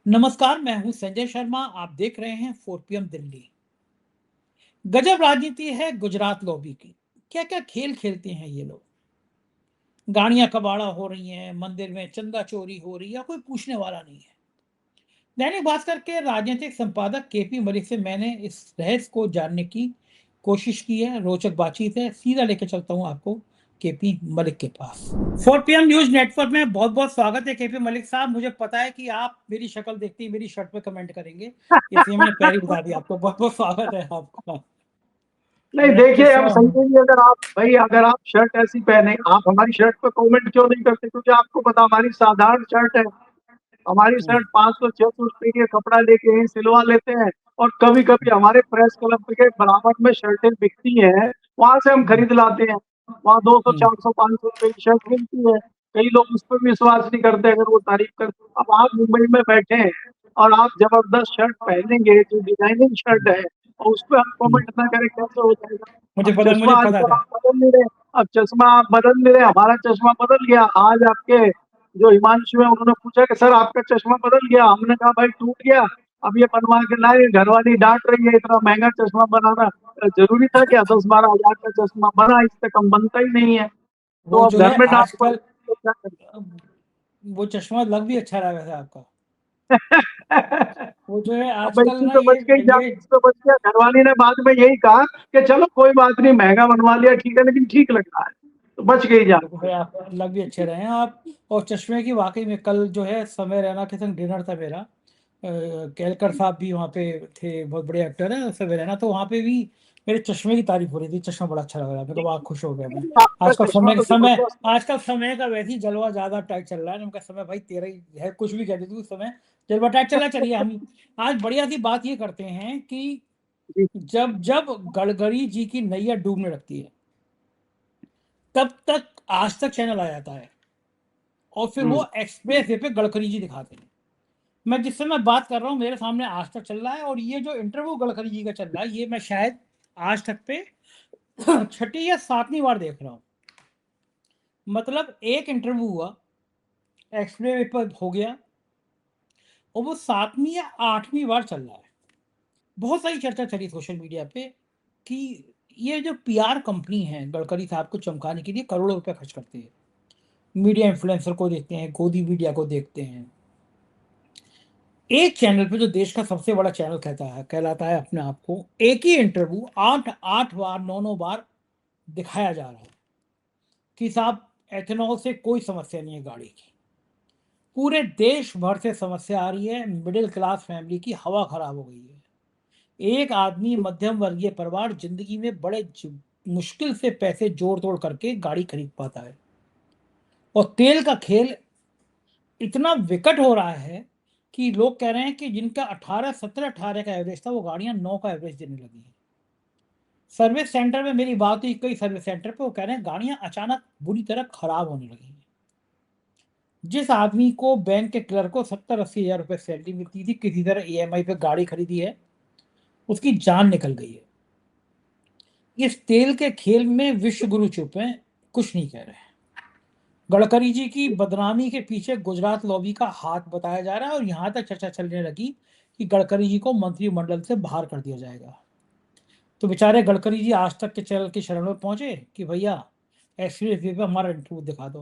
नमस्कार, मैं हूं संजय शर्मा। आप देख रहे हैं 4 पीएम दिल्ली। गजब राजनीति है गुजरात लॉबी की। क्या क्या खेल खेलते हैं ये लोग। गाड़ियां कबाड़ा हो रही हैं, मंदिर में चंदा चोरी हो रही है, कोई पूछने वाला नहीं है। दैनिक भास्कर के राजनीतिक संपादक केपी मलिक से मैंने इस रहस्य को जानने की कोशिश की है। रोचक बातचीत है, सीधा लेके चलता हूं आपको केपी मलिक के पास। 4 पीएम न्यूज नेटवर्क में बहुत बहुत स्वागत है केपी मलिक साहब। मुझे पता है कि आप मेरी शक्ल देखते ही मेरी शर्ट पे कमेंट करेंगे, इसलिए मैंने पहले ही बता दिया आपको। बहुत बहुत स्वागत है आपका। नहीं मेरा देखिए, अब चश्मा। संजय जी, अगर आप शर्ट ऐसी पहने, आप हमारी शर्ट पे कमेंट क्यों नहीं करते? क्योंकि आपको पता हमारी साधारण शर्ट है। हमारी शर्ट 500-600 रुपए के कपड़ा लेके ही सिलवा लेते हैं, और कभी कभी हमारे प्रेस क्लब के बराबर में शर्टें बिकती हैं, वहां से हम खरीद लाते हैं। वहाँ 200, 400, 500 रुपए की शर्ट मिलती है। कई लोग उस पर विश्वास नहीं करते, अगर वो तारीफ करते। अब आप मुंबई में बैठे हैं और आप जबरदस्त शर्ट पहनेंगे, जो डिजाइनिंग शर्ट है, और उस पर हम कमेंट ना करें, कैसे हो जाएगा? मुझे अब पता चश्मा मुझे पता आजकल था। आप बदल नहीं रहे। अब चश्मा आप बदल नहीं रहे, हमारा चश्मा बदल गया। आज आपके जो हिमांशु है, उन्होंने पूछा कि सर आपका चश्मा बदल गया। हमने कहा भाई टूट गया, अब ये बनवा के लाए। घरवाली डांट रही है, इतना महंगा चश्मा बनाना जरूरी था क्या? 10-12 हजार का चश्मा बना, इससे कम बनता ही नहीं है। वो तो अब जो घर है में डांट आजकल, पड़ती है, तो क्या करें? वो चश्मा लग भी अच्छा रहा है आपका। वो जो है अब आजकल इसी ना, पे बच गई जान, ये इस पे बच गया। घरवाली ने बाद में यही कहा कि चलो कोई बात नहीं, महंगा बनवा लिया, ठीक है, लेकिन ठीक लग रहा है, तो बच गई जान। देखो भाई, आप लग भी अच्छे रहे हैं आप। और चश्मे की वाकई में, कल जो है समय रैना के संग डिनर था मेरा। केलकर साहब भी वहाँ पे थे, बहुत बड़े एक्टर हैं समय रैना। तो वहाँ पे भी मेरे चश्मे की तारीफ हो रही थी। चश्मा बड़ा अच्छा लग रहा है मेरे को, बड़ा खुश हो गया मैं। आपका आजकल चश्मा तो जबरदस्त है। आजकल समय का वैसे ही जलवा ज्यादा टाइट चल रहा है। उनका समय भाई तेरा ही है, कुछ भी कह देती हूँ, समय जलवा टाइट चल रहा है। चलिए हम आज बढ़िया सी बात ये करते हैं कि जी। जब जब गडकरी जी की नैया डूबने लगती है, तब तक आज तक चैनल आ जाता है और फिर वो हम्म। एक्सप्रेस वे पे गडकरी जी दिखाते हैं। मैं जिस समय बात कर रहा हूँ, मेरे सामने आज तक चल रहा है, और ये जो इंटरव्यू गडकरी जी का चल रहा है, ये मैं शायद आज तक पे छठी या सातवीं बार देख रहा हूँ। मतलब एक इंटरव्यू हुआ, एक्सप्रेस वे पर हो गया, और वो सातवीं या आठवीं बार चल रहा है। बहुत सारी चर्चा चली सोशल मीडिया पे कि ये जो पीआर कंपनी है, गडकरी साहब को चमकाने के लिए करोड़ों रुपए खर्च करती है। मीडिया इन्फ्लुएंसर को देखते हैं, गोदी मीडिया को देखते हैं। एक चैनल पे, जो देश का सबसे बड़ा चैनल कहलाता है अपने आप को, एक ही इंटरव्यू आठ आठ बार, नौ नौ बार दिखाया जा रहा है कि साहब एथेनॉल से कोई समस्या नहीं है गाड़ी की। पूरे देश भर से समस्या आ रही है, मिडिल क्लास फैमिली की हवा खराब हो गई है। एक आदमी, मध्यम वर्गीय परिवार, जिंदगी में मुश्किल से पैसे जोड़ तोड़ करके गाड़ी खरीद पाता है। और तेल का खेल इतना विकट हो रहा है कि लोग कह रहे हैं कि जिनका 18, 17, 18 का एवरेज था, वो गाड़ियां 9 का एवरेज देने लगी हैं। सर्विस सेंटर में मेरी बात हुई कई सर्विस सेंटर पे, वो कह रहे हैं गाड़ियां अचानक बुरी तरह खराब होने लगी हैं। जिस आदमी को, बैंक के क्लर्क को 70-80 हजार रुपए सैलरी मिलती थी, किसी तरह ईएमआई पे गाड़ी खरीदी है, उसकी जान निकल गई है। इस तेल के खेल में विश्व गुरु चुप हैं, कुछ नहीं कह रहे। गडकरी जी की बदनामी के पीछे गुजरात लॉबी का हाथ बताया जा रहा है, और यहां तक चर्चा चलने लगी कि गडकरी जी को मंत्रिमंडल से बाहर कर दिया जाएगा। तो बेचारे गडकरी जी आज तक के चैनल की शरण में पहुंचे कि भैया एक्सप्रेस वे पे हमारा इंटरव्यू दिखा दो।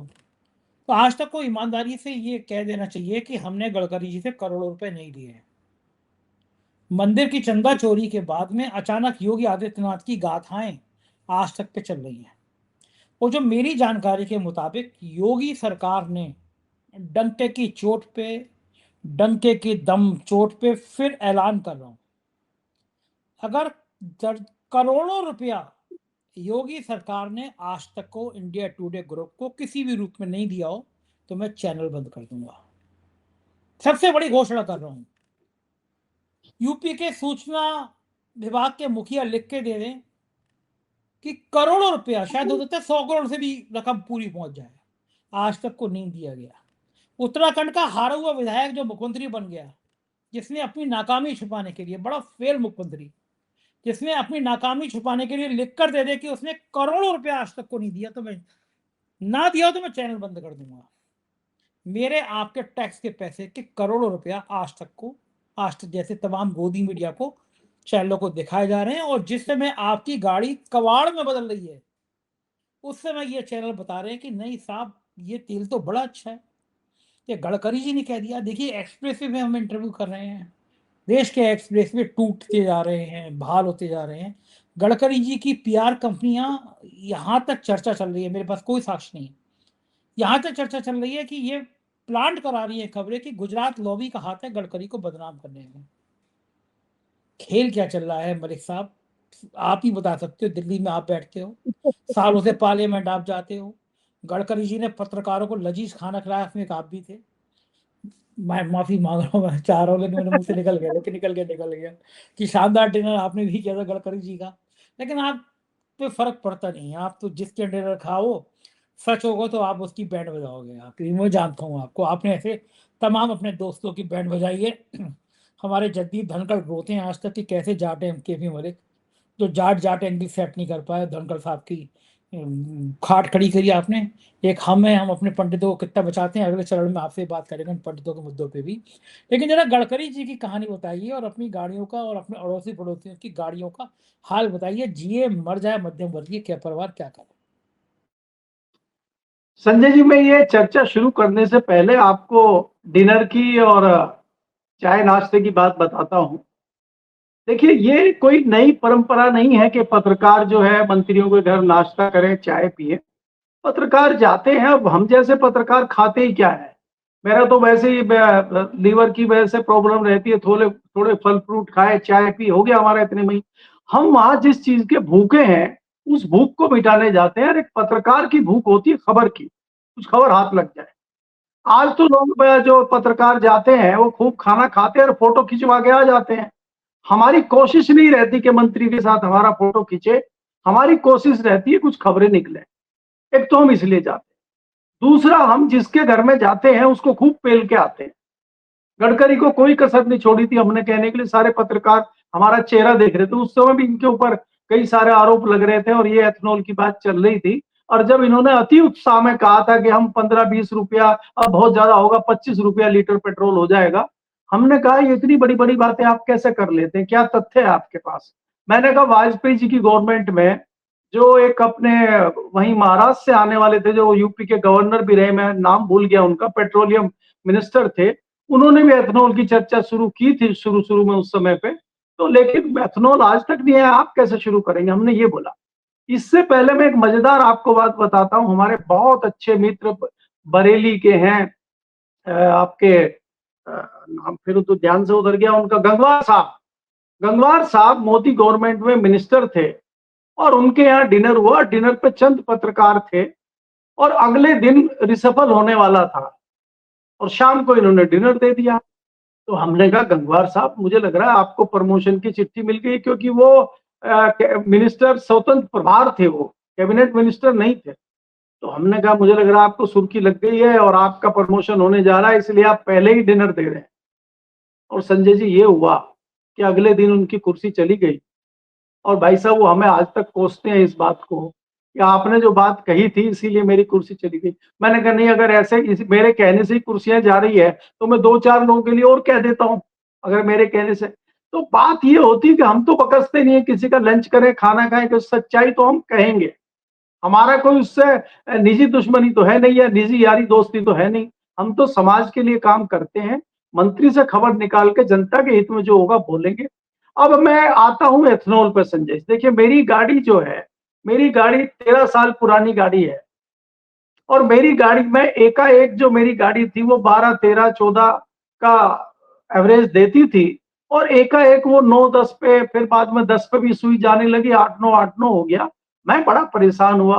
तो आज तक को ईमानदारी से ये कह देना चाहिए कि हमने गडकरी जी से करोड़ों रुपए नहीं लिए हैं। मंदिर की चंदा चोरी के बाद में अचानक योगी आदित्यनाथ की गाथाएं आज तक पे चल रही हैं। और जो मेरी जानकारी के मुताबिक, योगी सरकार ने डंके की चोट पे, डंके की दम चोट पे फिर ऐलान कर रहा हूं, अगर करोड़ों रुपया योगी सरकार ने आज तक को इंडिया टुडे ग्रुप को किसी भी रूप में नहीं दिया हो, तो मैं चैनल बंद कर दूंगा। सबसे बड़ी घोषणा कर रहा हूं। यूपी के सूचना विभाग के मुखिया लिख के दे दें कि करोड़ों रुपया, शायद हो सकता है 100 करोड़ से भी रकम पूरी पहुंच जाए, आज तक को नहीं दिया गया। उत्तराखंड का हारा हुआ विधायक जो मुख्यमंत्री बन गया, जिसने अपनी नाकामी छुपाने के लिए, बड़ा फेल मुख्यमंत्री, जिसने अपनी नाकामी छुपाने के लिए लिख कर दे दे कि उसने करोड़ों रुपया आज तक को नहीं दिया, तो मैं ना दिया तो मैं चैनल बंद कर दूंगा। मेरे आपके टैक्स के पैसे के करोड़ों रुपया आज तक जैसे तमाम गोदी मीडिया को चैनलों को दिखाए जा रहे हैं, और जिस समय आपकी गाड़ी कबाड़ में बदल रही है उस समय ये चैनल बता रहे हैं कि नहीं साहब ये तेल तो बड़ा अच्छा है। ये गडकरी जी ने कह दिया। देखिए एक्सप्रेस वे में हम इंटरव्यू कर रहे हैं, देश के एक्सप्रेस वे टूटते जा रहे हैं, बहाल होते जा रहे हैं। गडकरी जी की पीआर कंपनियां, यहाँ तक चर्चा चल रही है, मेरे पास कोई साक्ष्य नहीं, यहाँ तक चर्चा चल रही है कि ये प्लांट करा रही है खबरें कि गुजरात लॉबी का हाथ है गडकरी को बदनाम करने में। खेल क्या चल रहा है मलिक साहब, आप ही बता सकते हो। दिल्ली में आप बैठते हो, सालों से पार्लियामेंट आप जाते हो। गडकरी जी ने पत्रकारों को लजीज खाना खिलाया, उसमें एक आप भी थे। मैं माफी मांग रहा हूँ, मैं चाह रहा हूँ लेकिन मेरे मुंह से निकल गया, लेकिन निकल गया कि शानदार डिनर आपने भी किया था गडकरी जी का। लेकिन आप पे फर्क पड़ता नहीं है, आप तो जिसके डिनर खाओ सच होगा तो आप उसकी बैंड बजाओगे। आप, मैं जानता हूँ आपको, आपने ऐसे तमाम अपने दोस्तों की बैंड बजाई है। हमारे जगदीप धनखड़ रोते हैं आज तक कि कैसे जाट है केपी मलिक, जो जाट जाट एंगल सेट नहीं कर पाए धनखड़ साहब की। खाट खड़ी करी आपने। एक हम है, हम अपने पंडितों को कितना बचाते हैं, अगले चरण में आपसे बात करेंगे उन पंडितों के मुद्दों पे भी। लेकिन जरा गडकरी जी की कहानी बताइए और अपनी गाड़ियों का और अपने अड़ोसी पड़ोसियों की गाड़ियों का हाल बताइए। जिए मर जाए मध्यम वर्गीय क्या परिवार क्या करे। संजय जी, मैं ये चर्चा शुरू करने से पहले आपको डिनर की और चाय नाश्ते की बात बताता हूं। देखिए, ये कोई नई परंपरा नहीं है कि पत्रकार जो है मंत्रियों के घर नाश्ता करें, चाय पिए। पत्रकार जाते हैं, अब हम जैसे पत्रकार खाते ही क्या है। मेरा तो वैसे ही लीवर की वजह से प्रॉब्लम रहती है, थोड़े थोड़े फल फ्रूट खाए, चाय पी, हो गया हमारा इतने में ही। हम वहां जिस चीज के भूखे हैं उस भूख को मिटाने जाते हैं, और एक पत्रकार की भूख होती है खबर की, कुछ खबर हाथ लग जाए। आज तो लोग जो पत्रकार जाते हैं वो खूब खाना खाते हैं और फोटो खिंचवा के आ जाते हैं। हमारी कोशिश नहीं रहती कि मंत्री के साथ हमारा फोटो खींचे, हमारी कोशिश रहती है कुछ खबरें निकले। एक तो हम इसलिए जाते हैं, दूसरा हम जिसके घर में जाते हैं उसको खूब पेल के आते हैं। गडकरी को कोई कसर नहीं छोड़ी थी हमने कहने के लिए, सारे पत्रकार हमारा चेहरा देख रहे थे। उस समय भी इनके ऊपर कई सारे आरोप लग रहे थे और ये एथनॉल की बात चल रही थी। और जब इन्होंने अति उत्साह में कहा था कि हम 15-20 रुपया, अब बहुत ज्यादा होगा, 25 रुपया लीटर पेट्रोल हो जाएगा, हमने कहा ये इतनी बड़ी बड़ी बातें आप कैसे कर लेते हैं, क्या तथ्य है आपके पास। मैंने कहा वाजपेयी जी की गवर्नमेंट में जो एक अपने वहीं महाराष्ट्र से आने वाले थे, जो यूपी के गवर्नर भी रहे, मैं नाम भूल गया उनका, पेट्रोलियम मिनिस्टर थे, उन्होंने भी एथनॉल की चर्चा शुरू की थी शुरू शुरू में उस समय पे। तो लेकिन एथनॉल आज तक नहीं है, आप कैसे शुरू करेंगे, हमने ये बोला। इससे पहले मैं एक मजेदार आपको बात बताता हूं। हमारे बहुत अच्छे मित्र बरेली के हैं, आपके नाम फिर तो ध्यान से उधर गया उनका, गंगवार साहब। गंगवार साहब मोदी गवर्नमेंट में मिनिस्टर थे और उनके यहाँ डिनर हुआ। डिनर पे चंद पत्रकार थे और अगले दिन रिसफल होने वाला था और शाम को इन्होंने डिनर दे दिया। तो हमने कहा गंगवार साहब, मुझे लग रहा है आपको प्रमोशन की चिट्ठी मिल गई, क्योंकि वो मिनिस्टर स्वतंत्र प्रभार थे, वो कैबिनेट मिनिस्टर नहीं थे। तो हमने कहा मुझे लग रहा है आपको सुर्खी लग गई है और आपका प्रमोशन होने जा रहा है, इसलिए आप पहले ही डिनर दे रहे हैं। और संजय जी ये हुआ कि अगले दिन उनकी कुर्सी चली गई। और भाई साहब वो हमें आज तक कोसते हैं इस बात को कि आपने जो बात कही थी इसीलिए मेरी कुर्सी चली गई। मैंने कहा नहीं, अगर ऐसे मेरे कहने से ही कुर्सियां जा रही है तो मैं 2-4 लोगों के लिए और कह देता हूं, अगर मेरे कहने से। तो बात ये होती है कि हम तो बकसते नहीं है, किसी का लंच करें, खाना खाएं, कि सच्चाई तो हम कहेंगे। हमारा कोई उससे निजी दुश्मनी तो है नहीं, या निजी यारी दोस्ती तो है नहीं। हम तो समाज के लिए काम करते हैं। मंत्री से खबर निकाल के जनता के हित में जो होगा बोलेंगे। अब मैं आता हूं एथनॉल पर संजय। देखिए मेरी गाड़ी जो है, मेरी गाड़ी 13 साल पुरानी गाड़ी है, और मेरी गाड़ी में एकाएक जो मेरी गाड़ी थी वो 12, 13, 14 का एवरेज देती थी, और एकाएक वो 9-10 पे, फिर बाद में 10 पे भी सुई जाने लगी, 8-9 8-9 हो गया। मैं बड़ा परेशान हुआ।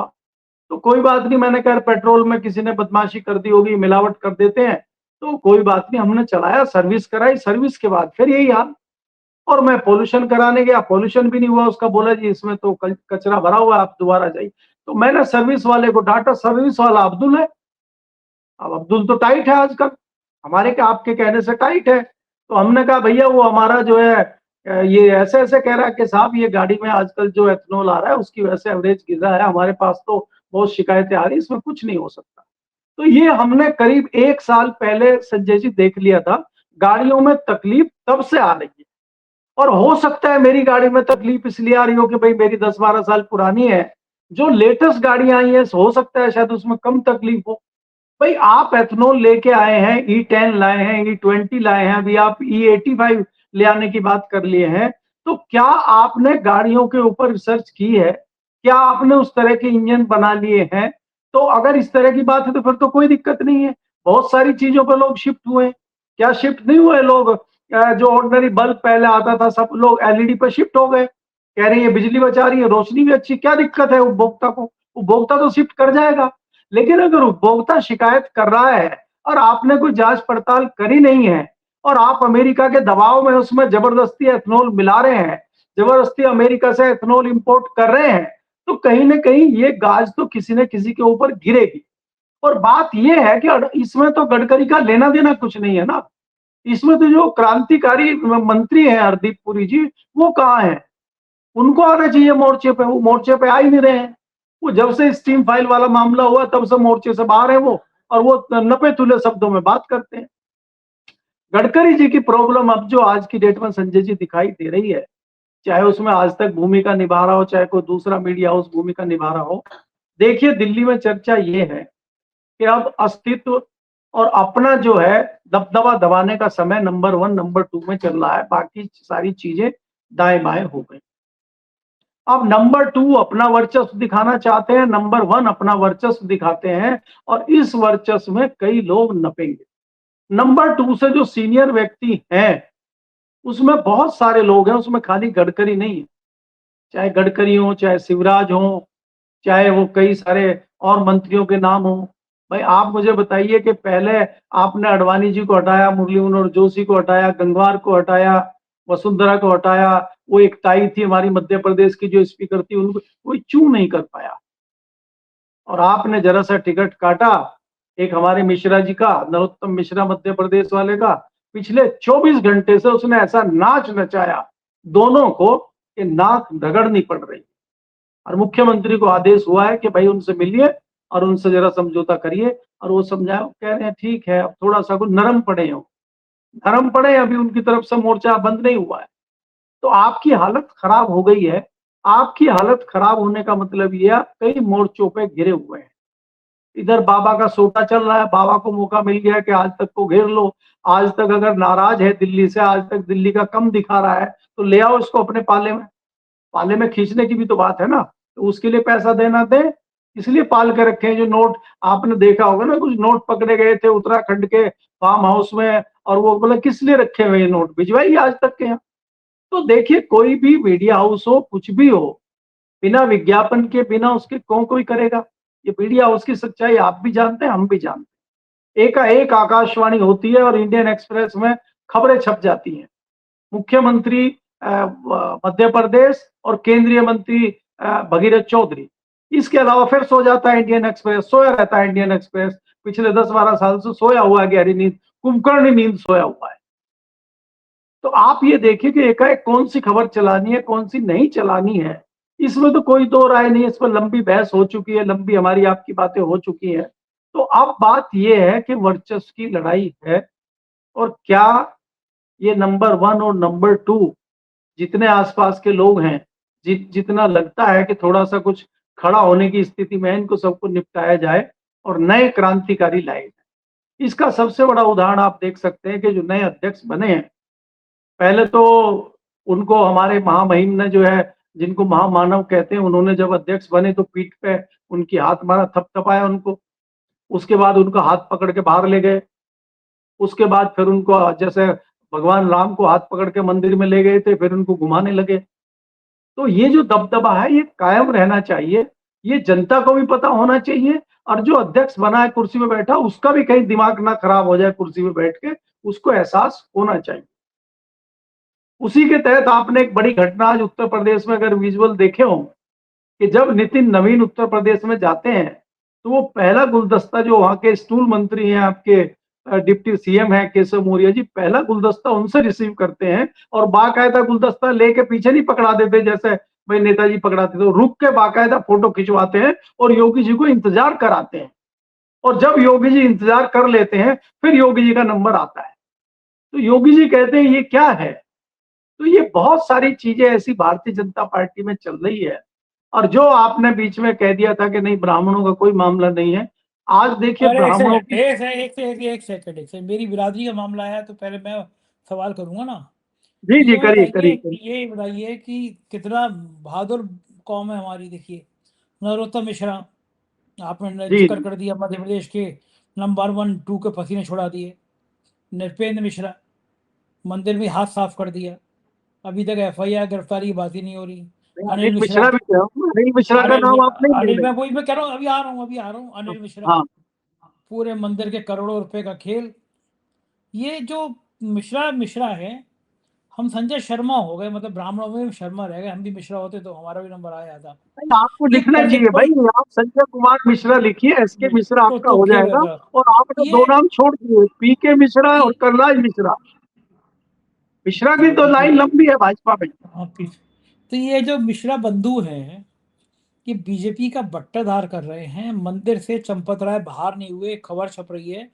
तो कोई बात नहीं, मैंने कहा पेट्रोल में किसी ने बदमाशी कर दी होगी, मिलावट कर देते हैं। तो कोई बात नहीं, हमने चलाया, सर्विस कराई, सर्विस के बाद फिर यही हाल। और मैं पोल्यूशन कराने गया, पोल्यूशन भी नहीं हुआ उसका। बोला जी इसमें तो कचरा भरा हुआ है, आप दोबारा जाइए। तो मैंने सर्विस वाले को डांटा, सर्विस वाला अब्दुल है। अब अब्दुल तो टाइट है आजकल, हमारे के आपके कहने से टाइट है। तो हमने कहा भैया वो हमारा जो है ये ऐसे ऐसे कह रहा है कि साहब ये गाड़ी में आजकल जो एथनॉल आ रहा है उसकी वजह से एवरेज गिर रहा है, हमारे पास तो बहुत शिकायतें आ रही है, इसमें कुछ नहीं हो सकता। तो ये हमने करीब 1 साल पहले संजय जी देख लिया था। गाड़ियों में तकलीफ तब से आ रही है, और हो सकता है मेरी गाड़ी में तकलीफ इसलिए आ रही हो कि भाई मेरी 10-12 साल पुरानी है। जो लेटेस्ट गाड़ियां आई है हो सकता है शायद उसमें कम तकलीफ हो। भाई आप एथनॉल लेके आए हैं, E10 लाए हैं, E20 लाए हैं, अभी आप E85 ले आने की बात कर लिए हैं। तो क्या आपने गाड़ियों के ऊपर रिसर्च की है? क्या आपने उस तरह के इंजन बना लिए हैं? तो अगर इस तरह की बात है तो फिर तो कोई दिक्कत नहीं है। बहुत सारी चीजों पर लोग शिफ्ट हुए। क्या शिफ्ट नहीं हुए लोग? जो ऑर्डिनरी बल्ब पहले आता था सब लोग LED पर शिफ्ट हो गए। कह रही है बिजली बचा रही है, रोशनी भी अच्छी, क्या दिक्कत है उपभोक्ता को? उपभोक्ता तो शिफ्ट कर जाएगा। लेकिन अगर उपभोक्ता शिकायत कर रहा है और आपने कोई जांच पड़ताल करी नहीं है, और आप अमेरिका के दबाव में उसमें जबरदस्ती एथनॉल मिला रहे हैं, जबरदस्ती अमेरिका से एथनॉल इंपोर्ट कर रहे हैं, तो कहीं ना कहीं ये गाज तो किसी न किसी के ऊपर गिरेगी। और बात ये है कि इसमें तो गडकरी का लेना देना कुछ नहीं है ना। इसमें तो जो क्रांतिकारी मंत्री हैं हरदीप पुरी जी, वो कहाँ हैं? उनको आना चाहिए मोर्चे पे, वो मोर्चे पे आ ही नहीं रहे हैं। वो जब से स्टीम फाइल वाला मामला हुआ तब से मोर्चे से बाहर है वो, और वो नपे तुले शब्दों में बात करते हैं। गडकरी जी की प्रॉब्लम अब जो आज की डेट में संजय जी दिखाई दे रही है, चाहे उसमें आज तक भूमिका निभा रहा हो, चाहे कोई दूसरा मीडिया हाउस भूमिका निभा रहा हो, देखिए दिल्ली में चर्चा ये है कि अब अस्तित्व और अपना जो है दबदबा दबाने का समय नंबर 1 नंबर 2 में चल रहा है, बाकी सारी चीजें दाएं बाएं हो गई। अब नंबर 2 अपना वर्चस्व दिखाना चाहते हैं, नंबर 1 अपना वर्चस्व दिखाते हैं, और इस वर्चस्व में कई लोग नपेंगे। नंबर 2 से जो सीनियर व्यक्ति हैं उसमें बहुत सारे लोग हैं, उसमें खाली गडकरी नहीं है। चाहे गडकरी हो, चाहे शिवराज हो, चाहे वो कई सारे और मंत्रियों के नाम हो। भाई आप मुझे बताइए कि पहले आपने अडवाणी जी को हटाया, मुरली मनोहर जोशी को हटाया, गंगवार को हटाया, वसुंधरा को हटाया, वो एक ताई थी हमारी मध्य प्रदेश की जो स्पीकर थी, उनको कोई चू नहीं कर पाया। और आपने जरा सा टिकट काटा एक हमारे मिश्रा जी का, नरोत्तम मिश्रा मध्य प्रदेश वाले का, पिछले 24 घंटे से उसने ऐसा नाच नचाया दोनों को कि नाक रगड़नी पड़ रही। और मुख्यमंत्री को आदेश हुआ है कि भाई उनसे मिलिए और उनसे जरा समझौता करिए, और वो समझाए, कह रहे हैं ठीक है, अब थोड़ा सा कुछ नरम पड़े हो, नरम पड़े, अभी उनकी तरफ से मोर्चा बंद नहीं हुआ है। तो आपकी हालत खराब हो गई है। आपकी हालत खराब होने का मतलब यह कई मोर्चों पे घिरे हुए हैं। इधर बाबा का सोटा चल रहा है, बाबा को मौका मिल गया कि आज तक को घेर लो। आज तक अगर नाराज है दिल्ली से, आज तक दिल्ली का कम दिखा रहा है, तो ले आओ इसको अपने पाले में। पाले में खींचने की भी तो बात है ना, तो उसके लिए पैसा देना दे, इसलिए पाल के रखे हैं। जो नोट आपने देखा होगा ना, कुछ नोट पकड़े गए थे उत्तराखंड के फार्म हाउस में, और वो बोले किस लिए रखे हुए नोट, भिजवाइए आज तक के यहाँ। तो देखिए कोई भी मीडिया हाउस हो, कुछ भी हो, बिना विज्ञापन के, बिना उसके कौन कोई करेगा? ये मीडिया हाउस की सच्चाई आप भी जानते हैं, हम भी जानते हैं। एकाएक आकाशवाणी होती है और इंडियन एक्सप्रेस में खबरें छप जाती हैं। मुख्यमंत्री मध्य प्रदेश और केंद्रीय मंत्री भगीरथ चौधरी, इसके अलावा फिर सो जाता है इंडियन एक्सप्रेस, सोया रहता है इंडियन एक्सप्रेस। पिछले 10-12 साल से सोया हुआ है, गहरी नींद, कुंभकर्ण नींद सोया हुआ है। तो आप ये देखिए कि एकाएक कौन सी खबर चलानी है, कौन सी नहीं चलानी है, इसमें तो कोई दो राय नहीं है। इस पर लंबी बहस हो चुकी है, लंबी हमारी आपकी बातें हो चुकी हैं। तो अब बात यह है कि वर्चस्व की लड़ाई है, और क्या ये नंबर 1 और नंबर 2 जितने आसपास के लोग हैं, जितना लगता है कि थोड़ा सा कुछ खड़ा होने की स्थिति में है, इनको सबको निपटाया जाए और नए क्रांतिकारी लाए जाए। इसका सबसे बड़ा उदाहरण आप देख सकते हैं कि जो नए अध्यक्ष बने हैं, पहले तो उनको हमारे महामहिम ने जो है, जिनको महामानव कहते हैं, उन्होंने जब अध्यक्ष बने तो पीठ पे उनकी हाथ मारा, थपथपाया उनको। उसके बाद उनका हाथ पकड़ के बाहर ले गए। उसके बाद फिर उनको जैसे भगवान राम को हाथ पकड़ के मंदिर में ले गए थे, फिर उनको घुमाने लगे। तो ये जो दबदबा है ये कायम रहना चाहिए, ये जनता को भी पता होना चाहिए, और जो अध्यक्ष बना है कुर्सी में बैठा, उसका भी कहीं दिमाग ना खराब हो जाए कुर्सी में बैठ के, उसको एहसास होना चाहिए। उसी के तहत आपने एक बड़ी घटना आज उत्तर प्रदेश में अगर विजुअल देखे हो, कि जब नितिन नवीन उत्तर प्रदेश में जाते हैं तो वो पहला गुलदस्ता, जो वहां के स्टूल मंत्री हैं आपके डिप्टी सीएम है केशव मौर्य जी, पहला गुलदस्ता उनसे रिसीव करते हैं, और बाकायदा गुलदस्ता लेके पीछे नहीं पकड़ा देते जैसे भाई नेताजी पकड़ाते थे, रुक के बाकायदा फोटो खिंचवाते हैं और योगी जी को इंतजार कराते हैं। और जब योगी जी इंतजार कर लेते हैं फिर योगी जी का नंबर आता है। तो योगी जी कहते हैं ये क्या है। तो ये बहुत सारी चीजें ऐसी भारतीय जनता पार्टी में चल रही है। और जो आपने बीच में कह दिया था कि नहीं ब्राह्मणों का कोई मामला नहीं है, आज देखिए अरे एक ब्राह्मणों सेकंड की। एक सेकंड, मेरी बिरादरी का मामला है तो पहले मैं सवाल करूंगा ना। जी जी, ये करिए बताइए करिए। ये बताइए कि कितना बहादुर कौम है हमारी। देखिए नरोत्तम मिश्रा, आपने जी जिक्र जी। कर दिया, मध्य प्रदेश के नंबर 1 2 के पसीने छुड़ा दिए। नृपेंद्र मिश्रा, मंदिर में हाथ साफ कर दिया, अभी तक FIR गिरफ्तारी की बात ही नहीं हो रही। अनिल अनिल मिश्रा, मिश्रा भी कह रहा हूँ, अनिल मिश्रा का नाम आप नहीं ले अनिल, रहे। मैं वही मैं कह रहा हूँ, अभी आ रहा हूँ अनिल मिश्रा। हाँ पूरे मंदिर के करोड़ों रुपए का खेल। ये जो मिश्रा मिश्रा है, हम संजय शर्मा हो गए, मतलब ब्राह्मणों में भी शर्मा रह गए। हम भी मिश्रा होते तो हमारा भी नंबर आ जाता। नहीं, आपको ये लिखना चाहिए पॉलिटिकल, भाई, आप संजय कुमार मिश्रा लिखिए, SK मिश्रा आपका तो हो ठीक जाएगा। है। और आपने ये 2 नाम छोड़ दिए, PK मिश्रा और करलाज मिश्रा। मिश्रा की तो लाइन लंबी है भाजपा में। तो ये जो मिश्रा बंधु हैं, ये बीजेपी का बट्टाधार कर रहे हैं। मंदिर से चंपत राय बाहर नहीं हुए। खबर छप रही है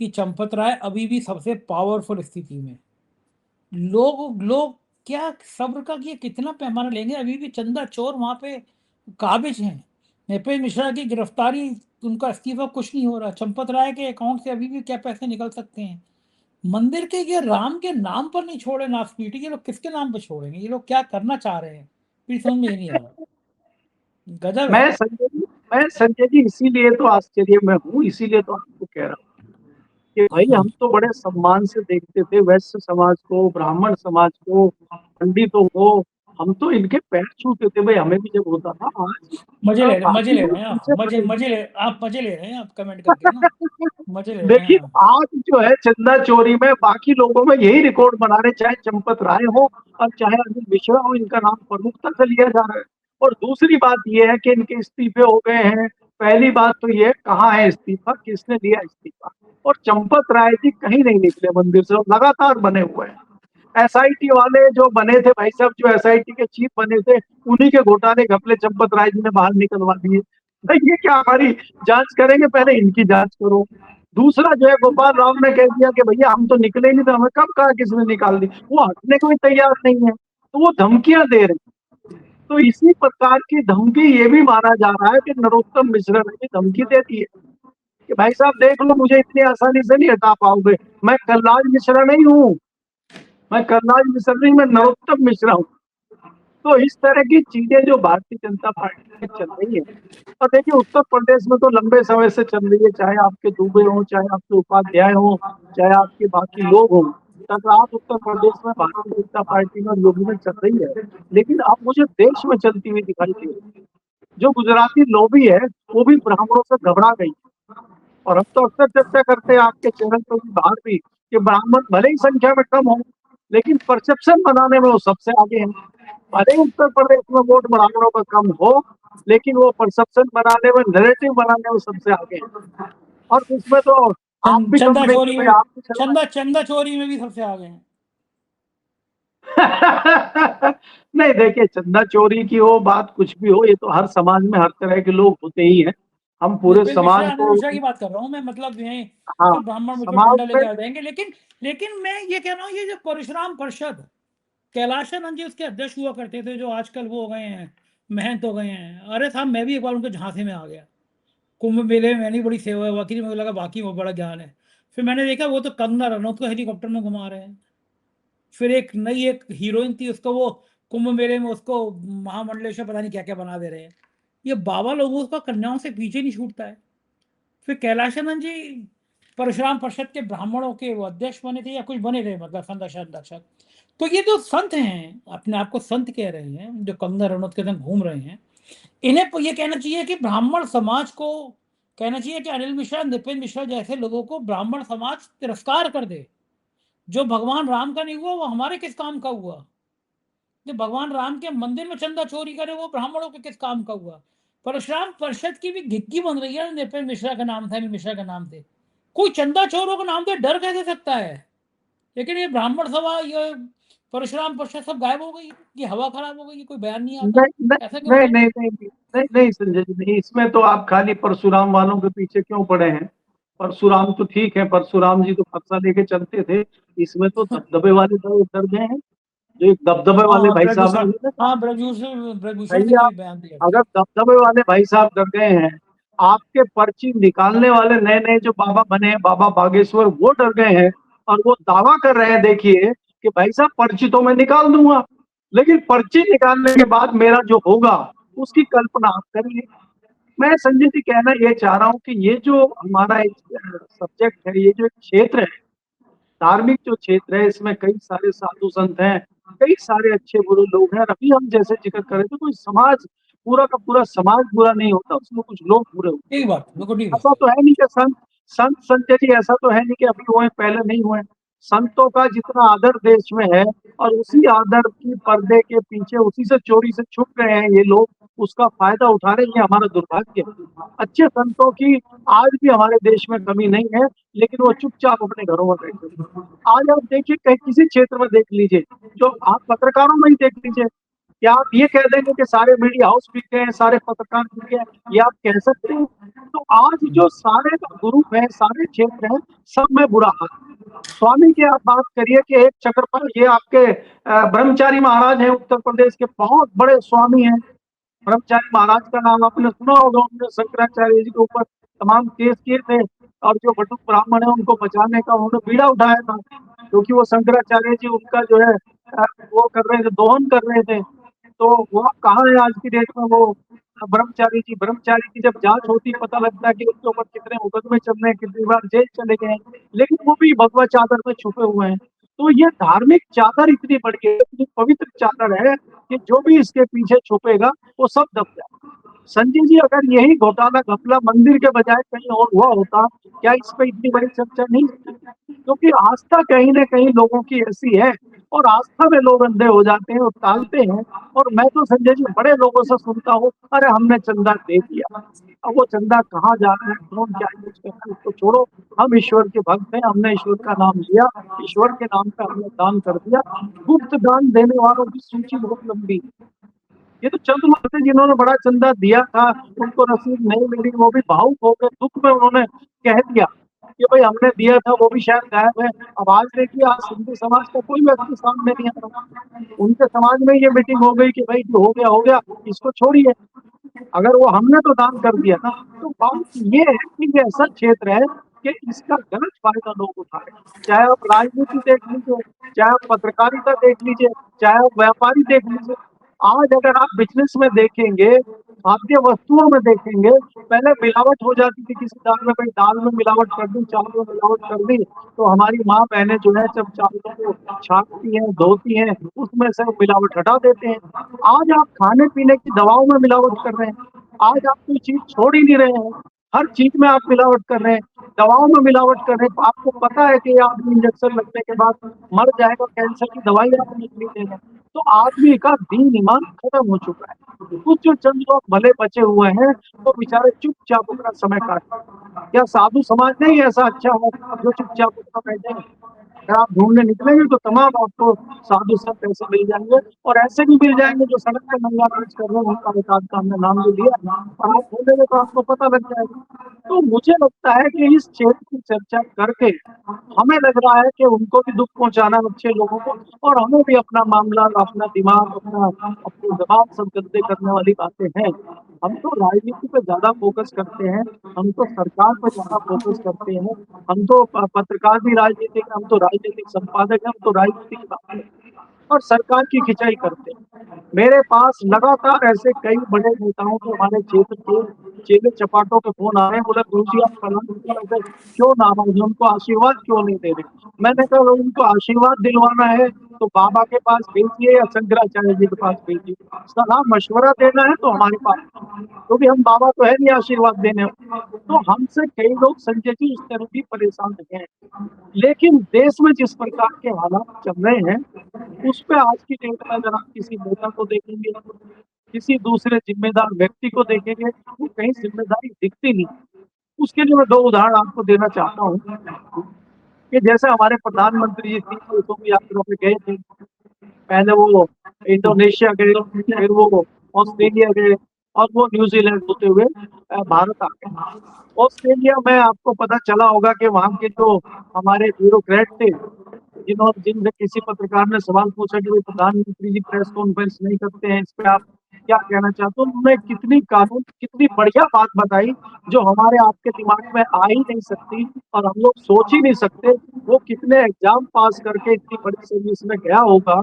कि चंपत राय अभी भी सबसे पावरफुल स्थिति में। लोग लोग क्या सब्र का ये कितना पैमाना लेंगे। अभी भी चंदा चोर वहां पे काबिज हैं। नृपेंद्र मिश्रा की गिरफ्तारी, उनका इस्तीफा, कुछ नहीं हो रहा। चंपत राय के अकाउंट से अभी भी क्या पैसे निकल सकते हैं। मंदिर के ये राम के नाम पर नहीं छोड़े नाथपीठी, ये लोग किसके नाम पर छोड़ेंगे। ये लोग क्या करना चाह रहे हैं, फिर समझ में ही नहीं आ रहा। गजब है। मैं संजय जी मैं संजय जी इसीलिए तो आश्चर्य में हूँ, इसीलिए तो आपको कह रहा हूँ कि भाई हम तो बड़े सम्मान से देखते थे वैश्य समाज को, ब्राह्मण समाज को, पंडितों को। हम तो इनके पैर छूते थे भाई, हमें भी जब होता था। आज मजे बाकी ले लोग रहे हैं आप, पीछे पड़े हैं। मजे ले रहे हैं आप कमेंट करके ना। मजे ले रहे हैं देखिए आप। आज जो है चंदा चोरी में बाकी लोगों में यही रिकॉर्ड बना रहे, चाहे चंपत राय हो और चाहे अनिल मिश्रा हो, इनका नाम प्रमुखता से लिया जा रहा है। और दूसरी बात यह है कि इनके इस्तीफे हो गए हैं। पहली बात तो ये, कहाँ है इस्तीफा, किसने दिया इस्तीफा। और चंपत राय जी कहीं नहीं निकले मंदिर से, और लगातार बने हुए हैं। SIT वाले जो बने थे भाई साहब, जो SIT के चीफ बने थे, उन्हीं के घोटाले घपले चंपत राय जी ने बाहर निकलवा दिए। भाई ये क्या हमारी जांच करेंगे, पहले इनकी जांच करो। दूसरा जो है, गोपाल राव ने कह दिया कि भैया हम तो निकले ही नहीं, तो हमें कब कहा किसने निकाल दी। वो हटने को भी तैयार नहीं है, तो वो धमकियां दे रहे हैं। तो इसी प्रकार की धमकी ये भी माना जा रहा है कि नरोत्तम मिश्रा ने भी धमकी दे दी है कि भाई साहब देख लो, मुझे इतनी आसानी से नहीं हटा पाओगे। मैं कलराज मिश्रा नहीं हूँ, मैं कलराज मिश्रा नहीं, मैं नरोत्तम मिश्रा हूँ। तो इस तरह की चीजें जो भारतीय जनता पार्टी में चल रही है। और देखिए उत्तर प्रदेश में तो लंबे समय से चल रही है, चाहे आपके दुबे हो, चाहे आपके उपाध्याय हो, चाहे आपके बाकी लोग हों। टकराव उत्तर प्रदेश में भारतीय जनता पार्टी में और योगी में चल रही है। लेकिन अब मुझे देश में चलती हुई दिखाई दे रही है। जो गुजराती लॉबी है वो भी ब्राह्मणों से घबरा गई। और हम तो अक्सर चर्चा करते हैं आपके चैनल पर भी, बाहर भी, कि ब्राह्मण भले ही संख्या में कम हो, लेकिन परसेप्शन बनाने में वो सबसे आगे हैं। भले ही उत्तर प्रदेश में वोट ब्राह्मणों का कम हो, लेकिन वो परसेप्शन बनाने में, नैरेटिव बनाने में सबसे आगे हैं। और उसमें तो आप भी कम चंदा नहीं चोरी थे में, भाई, आप भी चला। चंदा चोरी में भी सबसे आगे हैं। नहीं देखिए, चंदा चोरी की हो बात कुछ भी हो, ये तो हर समाज में हर तरह के लोग होते ही हैं। हम पूरे नृपेंद्र मिश्रा, समाज अनिल को। मिश्रा की बात कर रहा हूँ मैं, मतलब यही हाँ, सिर्फ ब्राह्मण मुझ पर समाज डंडा में। लेके आ जाएंगे। लेकिन मैं ये कह रहा हूँ, ये जो परशुराम परिषद, कैलाशानंद जी उसके अध्यक्ष हुआ करते थे, जो आजकल वो हो गए हैं, महंत हो गए हैं। अरे साहब, मैं भी एक बार उनके झांसे में आ गया। कुंभ मेले में मैंने बड़ी सेवा हुआ की, मुझे लगा बाकी वो बड़ा ज्ञान है। फिर मैंने देखा वो तो कंगना रनौत को हेलीकॉप्टर में घुमा रहे हैं। फिर एक हीरोइन थी, उसको वो कुंभ मेले में उसको महामंडलेश्वर पता नहीं क्या क्या बना दे रहे हैं। ये बाबा लोगों का कन्याओं से पीछे नहीं छूटता है। फिर कैलाशानंद जी परशुराम परिषद के ब्राह्मणों के वो अध्यक्ष बने थे या कुछ बने थे, मतलब संरक्षक। तो ये जो संत हैं, अपने आप को संत कह रहे हैं, जो कंगना रनौत के संग घूम रहे हैं, इन्हें ये कहना चाहिए कि ब्राह्मण समाज को कहना चाहिए कि अनिल मिश्रा, नृपेंद्र मिश्रा जैसे लोगों को ब्राह्मण समाज तिरस्कार कर दे। जो भगवान राम का नहीं हुआ वो हमारे किस काम का हुआ। जो भगवान राम के मंदिर में चंदा चोरी करे वो ब्राह्मणों के किस काम का हुआ। परशुराम परिषद की भी घिग्गी बन रही है। नृपेंद्र मिश्रा का नाम था, अनिल मिश्रा का नाम थे। कोई चंदा चोरों का नाम से डर कैसे सकता है। लेकिन ये ब्राह्मण सभा, ये परशुराम परिषद सब गायब हो गई, ये हवा खराब हो गई, कोई बयान नहीं आता। नहीं नहीं ऐसा क्यों हो नहीं रहा है। नहीं नहीं नहीं नहीं, संजय जी नहीं, इसमें तो आप खाली परशुराम वालों के पीछे क्यों पड़े हैं। परशुराम तो ठीक है, परशुराम जी तो फरसा लेके चलते थे, इसमें तो दबदबे वाले तो डर गए हैं। जो एक दबदबे वाले हाँ भाई साहब ब्रजभूषण, ने, हाँ ब्रजभूषण, ब्रजभूषण सही ने है। भी आप बयान दिया अगर था। दबदबे वाले भाई साहब डर गए हैं, आपके पर्ची निकालने वाले नए नए जो बाबा बने हैं, बाबा बागेश्वर, वो डर गए हैं और वो दावा कर रहे हैं, देखिए कि भाई साहब पर्ची तो मैं निकाल दूंगा, लेकिन पर्ची निकालने के बाद मेरा जो होगा उसकी कल्पना आप करिए। मैं संजय जी कहना ये चाह रहा हूँ कि ये जो हमारा एक सब्जेक्ट है, ये जो एक क्षेत्र है, धार्मिक जो क्षेत्र है, इसमें कई सारे साधु संत हैं, कई सारे अच्छे बुरे लोग हैं। और अभी हम जैसे जिक्र करें तो कोई समाज, पूरा का पूरा समाज बुरा नहीं होता, उसमें कुछ लोग बुरे होते ठीक बात, बिल्कुल ठीक हैं। बात ऐसा है। तो है नहीं कि संत संत संजय जी, ऐसा तो है नहीं कि अभी हुए पहले नहीं हुए। संतों का जितना आदर देश में है, और उसी आदर की पर्दे के पीछे उसी से चोरी से छुप गए हैं ये लोग, उसका फायदा उठा रहे हैं, ये हमारा दुर्भाग्य है। अच्छे संतों की आज भी हमारे देश में कमी नहीं है, लेकिन वो चुपचाप अपने घरों में बैठे हैं। आज आप देखिए, कहीं किसी क्षेत्र में देख लीजिए, जो आप पत्रकारों में ही देख लीजिए, क्या आप ये कह देंगे कि सारे मीडिया हाउस बिक गए हैं, सारे पत्रकार बिक गए हैं? ये आप कह सकते हैं? तो आज जो सारे ग्रुप है, सारे क्षेत्र हैं, सब में बुरा हाल है। स्वामी की आप बात करिए कि एक चक्र पर ये आपके ब्रह्मचारी महाराज हैं, उत्तर प्रदेश के बहुत बड़े स्वामी हैं। ब्रह्मचारी महाराज का नाम आपने सुना होगा, उन्होंने शंकराचार्य जी के ऊपर तमाम केस किए थे, और जो बटुक ब्राह्मण है उनको बचाने का उन्होंने बीड़ा उठाया था, क्योंकि वो शंकराचार्य जी उनका जो है वो कर रहे थे, दोहन कर रहे थे। तो वो कहाँ है आज की डेट में वो ब्रह्मचारी की जब जांच होती, पता लगता है कि उसके ऊपर कितने मुकदमे चल रहे हैं, कितनी बार जेल चले गए हैं, लेकिन वो भी भगवा चादर में छुपे हुए हैं। तो ये धार्मिक चादर इतनी बड़ी है, इतनी पवित्र चादर है कि जो भी इसके पीछे छुपेगा वो सब दब जाएगा। संजय जी, अगर यही घोटाला घपला मंदिर के बजाय कहीं और हुआ होता, क्या इस पे इतनी बड़ी चर्चा नहीं होती? क्योंकि आस्था कहीं ना कहीं लोगों की ऐसी है, और आस्था में लोग अंधे हो जाते हैं और टालते हैं। और मैं तो संजय जी बड़े लोगों से सुनता हूँ, अरे हमने चंदा दे दिया। अब वो चंदा कहाँ जा रहा है, कौन क्या यूज कर रहा है, उसको छोड़ो। हम ईश्वर के भक्त हैं, हमने ईश्वर का नाम लिया, ईश्वर के नाम पे हमने दान कर दिया। गुप्त दान देने वालों की सूची बहुत लंबी है। ये तो चंद लोग थे जिन्होंने बड़ा चंदा दिया था, उनको रसीद नहीं मिली, वो भी भावुक हो गए, दुख में उन्होंने कह दिया कि भाई हमने दिया था, वो भी शायद गायब है। अब आज देखिए, आज सिंधी समाज का कोई व्यक्ति सामने नहीं आ रहा। उनके समाज में ये मीटिंग हो गई कि भाई जो हो गया, इसको छोड़िए। अगर वो हमने तो दान कर दिया ना। तो बात ये है कि ये ऐसा क्षेत्र है कि इसका गलत फायदा लोग उठा रहे हैं। चाहे आप राजनीति देख लीजिए, चाहे आप पत्रकारिता देख लीजिए, चाहे आप व्यापारी देख लीजिए। आज अगर आप बिजनेस में देखेंगे, खाद्य वस्तुओं में देखेंगे, पहले मिलावट हो जाती थी किसी दाल में, भाई दाल में मिलावट कर दी, चावल में मिलावट कर दी, तो हमारी माँ बहनें जो है जब चावलों को छांटती हैं, धोती हैं, उसमें से मिलावट हटा देते हैं। आज आप खाने पीने की दवाओं में मिलावट कर रहे हैं। आज आप कोई चीज छोड़ ही नहीं रहे हैं, हर चीज में आप मिलावट कर रहे हैं, दवाओं में मिलावट कर रहे हैं। आपको पता है कि ये आदमी इंजेक्शन लगने के बाद मर जाएगा, कैंसर की दवाई आप निकली देगा। तो आदमी का दीन ईमान खत्म हो चुका है। कुछ जो चंद लोग भले बचे हुए हैं, तो बेचारे चुपचाप अपना समय काट। क्या साधु समाज नहीं ऐसा अच्छा है जो चुपचाप अपना बैठे? अगर आप ढूंढने निकलेंगे तो तमाम आपको साधु संत ऐसे मिल जाएंगे, और ऐसे भी मिल जाएंगे जो सड़क पर नंगा नाच कर रहे हैं, उनका एक आध का हमने नाम भी लिया, और आप ढूंढेंगे तो आपको पता लग जाएगा। तो मुझे लगता है कि इस क्षेत्र की चर्चा करके हमें लग रहा है कि उनको भी दुख पहुंचाना है अच्छे लोगों को, और हमें भी अपना मामला, अपना दिमाग, अपने दिमाग सब गंदे करने वाली बातें हैं। हम तो राजनीति पे ज्यादा फोकस करते हैं, हम तो सरकार पर ज्यादा फोकस करते हैं, हम तो पत्रकार भी राजनीतिक, हम तो राजनीतिक संपादक हैं, हम तो राजनीति की बात करते हैं और सरकार की खिंचाई करते हैं। मेरे पास लगातार ऐसे कई बड़े नेताओं के, हमारे क्षेत्र के चेले चपाटों के फोन आ रहे हैं, बोले गुरु जी आप फलाना ऐसे क्यों नाराज हैं, उनको आशीर्वाद क्यों नहीं दे रहे? मैंने कहा उनको आशीर्वाद दिलवाना है तो बाबा के पास भेजिए या शंकराचार्य जी के पास भेजिए। सलाह मशवरा देना है तो हमारे पास, क्योंकि हम बाबा तो है नहीं आशीर्वाद देने। तो हमसे कई लोग संजय जी इस तरह भी परेशान हैं। लेकिन देश में जिस प्रकार के हालात चल रहे हैं, उस पे आज की डेट में अगर आप किसी नेता को देखेंगे, किसी दूसरे जिम्मेदार व्यक्ति को देखेंगे, वो कहीं जिम्मेदारी दिखती नहीं। उसके लिए मैं दो उदाहरण आपको देना चाहता हूँ कि जैसे हमारे प्रधानमंत्री जी 3 देशों की यात्रा पे गए थे। पहले वो इंडोनेशिया गए, फिर वो ऑस्ट्रेलिया गए, और वो न्यूजीलैंड होते हुए भारत आ गए। ऑस्ट्रेलिया में आपको पता चला होगा कि वहाँ के जो हमारे ब्यूरोक्रेट थे, जिनसे किसी पत्रकार ने सवाल पूछा कि भाई प्रधानमंत्री जी प्रेस कॉन्फ्रेंस नहीं करते हैं, इस पे आप क्या कहना चाहते हो, उन्होंने कितनी बढ़िया बात बताई जो हमारे आपके दिमाग में आ ही नहीं सकती और हम लोग सोच ही नहीं सकते। वो कितने एग्जाम पास करके इतनी बड़ी सर्विस में गया होगा।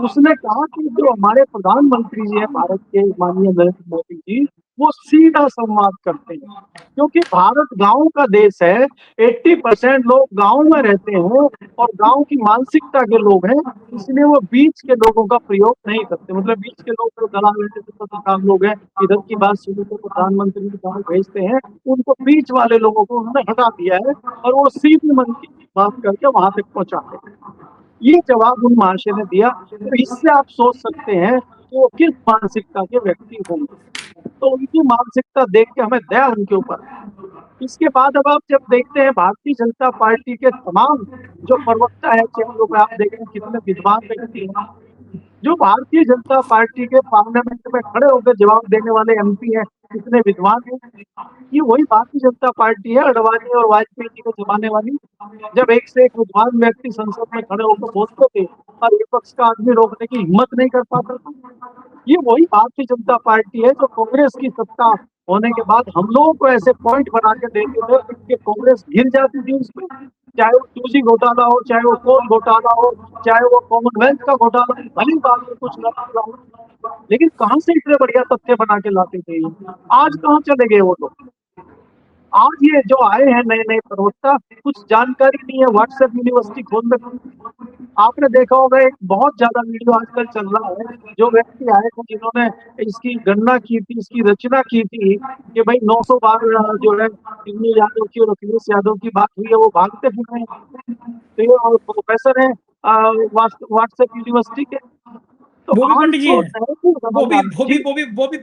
उसने कहा कि जो हमारे प्रधानमंत्री जी है भारत के, माननीय नरेंद्र मोदी जी, वो सीधा संवाद करते हैं, क्योंकि भारत गांव का देश है। 80% लोग गांव में रहते हैं और गांव की मानसिकता के लोग हैं, इसलिए वो बीच के लोगों का प्रयोग नहीं करते। मतलब बीच के लोग जो दलाल हैं, जैसे पत्रकार लोग हैं, इधर की बात सुन के प्रधानमंत्री जी गाँव भेजते हैं, उनको बीच वाले लोगों को उन्होंने हटा दिया है और वो सीधे मन की बात करके वहां तक पहुंचाते हैं। ये जवाब उन महाशय ने दिया। तो इससे आप सोच सकते हैं कि वो किस मानसिकता के व्यक्ति होंगे। तो उनकी मानसिकता देख के हमें दया उनके ऊपर। इसके बाद अब आप जब देखते हैं भारतीय जनता पार्टी के तमाम जो प्रवक्ता है, चैनलों पे आप देखें कितने विद्वान व्यक्ति हैं, जो भारतीय जनता पार्टी के पार्लियामेंट में खड़े होकर जवाब देने वाले एमपी हैं, कितने विद्वान हैं। ये वही भारतीय जनता पार्टी है अडवाणी और वाजपेयी जी को जमाने वाली, जब एक से एक विद्वान व्यक्ति संसद में खड़े होकर बोलते थे और विपक्ष का आदमी रोकने की हिम्मत नहीं कर पाता था। ये वही भारतीय जनता पार्टी है जो कांग्रेस की सत्ता होने के बाद हम लोगों को ऐसे पॉइंट बना के देते थे कि कांग्रेस गिर जाती थी उसमें, चाहे वो 2G घोटाला हो, चाहे वो कोल घोटाला हो, चाहे वो कॉमनवेल्थ का घोटाला, भली बात में कुछ न हो, लेकिन कहां से इतने बढ़िया तथ्य बना के लाते थे। आज कहाँ चले गए वो लोग। आज ये जो आए हैं नए नए प्रवक्ता, कुछ जानकारी नहीं है, व्हाट्सएप यूनिवर्सिटी खोल रखी। आपने देखा होगा एक बहुत ज्यादा वीडियो आजकल चल रहा है, जो व्यक्ति आए थे जिन्होंने इसकी गणना की थी, इसकी रचना की थी कि भाई 900 बार जो है इन्हीं यादव की और अखिलेश यादव की बात हुई है, वो भागते फिर रहे हैं। तो ये प्रोफेसर है व्हाट्सएप यूनिवर्सिटी के। तो वो भी आज पंडित जी सोच हैं, रहे हैं कि वो भी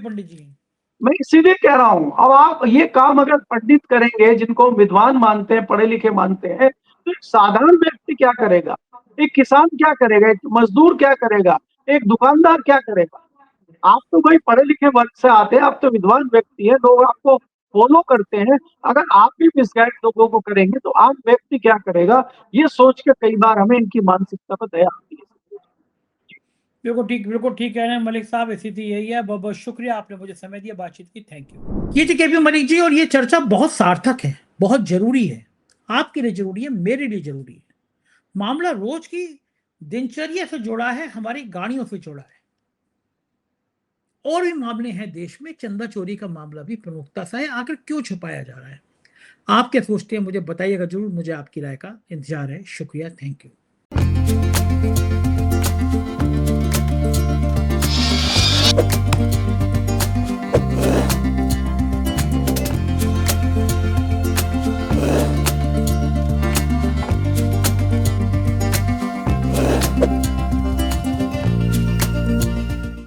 पंडित जी हैं। मैं इसीलिए कह रहा हूं, अब आप ये काम अगर पंडित करेंगे, जिनको विद्वान मानते हैं, पढ़े लिखे मानते हैं, तो एक साधारण व्यक्ति क्या करेगा, एक किसान क्या करेगा, एक मजदूर क्या करेगा, एक दुकानदार क्या करेगा। आप तो भाई पढ़े लिखे वर्ग से आते हैं, आप तो विद्वान व्यक्ति है, लोग आपको फॉलो करते हैं। अगर आप भी मिसगाइड लोगों को करेंगे तो आम व्यक्ति क्या करेगा, ये सोच के कई बार हमें इनकी मानसिकता पर दया आती है। बिल्कुल ठीक कह रहे हैं मलिक साहब, स्थिति यही है। बहुत बहुत शुक्रिया, आपने मुझे समय दिया, बातचीत की, थैंक यू। ये थी केपी मलिक जी, और ये चर्चा बहुत सार्थक है, बहुत जरूरी है, आपके लिए जरूरी है, मेरे लिए जरूरी है। मामला रोज की दिनचर्या से जुड़ा है, हमारी गाड़ियों से जुड़ा है। और भी मामले हैं देश में, चंदा चोरी का मामला भी प्रमुखता से है। आखिर क्यों छुपाया जा रहा है? आप क्या सोचते हैं, मुझे बताइएगा जरूर, मुझे आपकी राय का इंतजार है। शुक्रिया, थैंक यू।